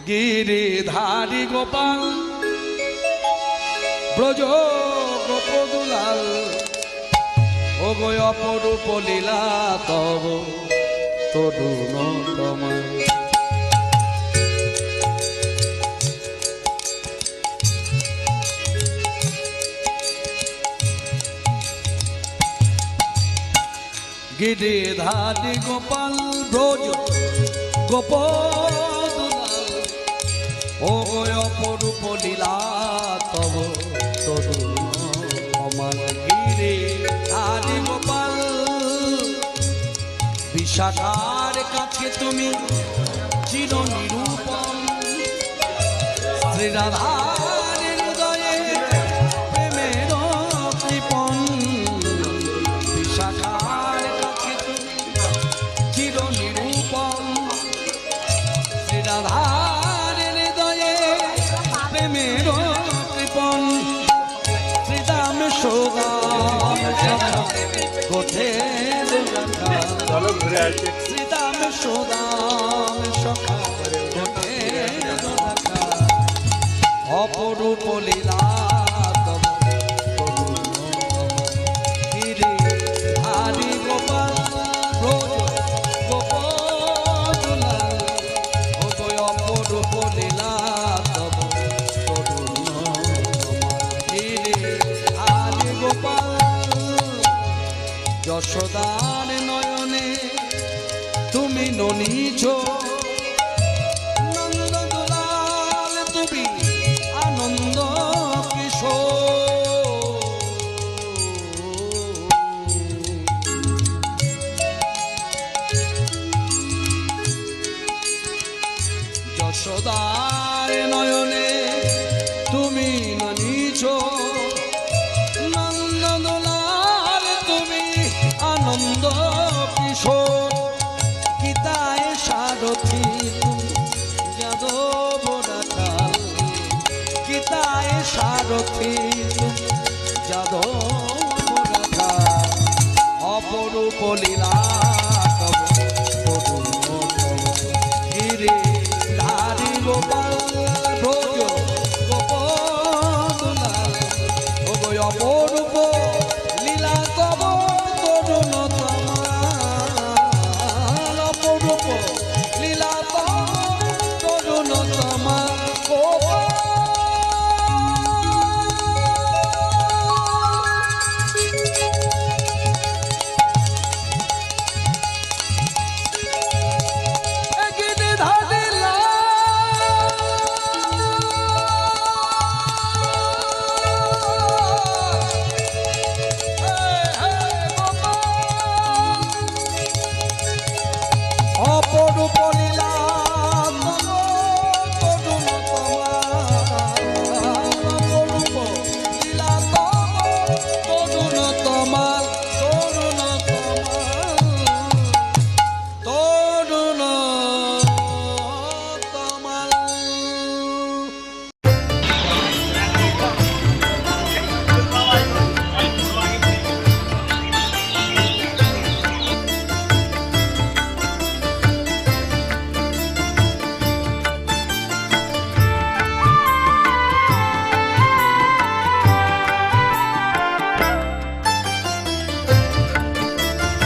গিরিধারী গোপাল ব্রজ গোপদুলাল ও গো অপরূপ লীলা তব তরুণ কমল। গিরিধারী গোপাল ব্রজ গোপদুলাল ও গো অপরূপ লীলা তব তরুণ কমল। গিরিধারী গোপাল বিশাখার কাছে তুমি চির নিরূপম, শ্রীরাধার হৃদয়ে প্রেমের কৃপণ। বিশাখার কাছে তুমি চির নিরূপম, শ্রীরাধার হৃদয়ে প্রেমের কৃপণ। শ্রীদাম সোদাম কোঠে শ্রীদাম সোদাম সখা কোঠে অপরূপ লীলা তব গিরিধারী গোপাল ব্রজ গোপদুলাল ও গো অপরূপ লীলা তব তরুণ গিরিধারী গোপাল। যশোদার নয়নে তুমি ননীছ, নন্দ দুলাল তুমি আনন্দ কিশোর। যশোদার নয়নে তুমি ননীছ, নন্দ দুলাল তুমি আনন্দ কিশোর। গীতায় সারথি তুমি যাদব রাখাল, গীতায় সারথি তুমি যাদব রাখাল। অপরূপ লীলা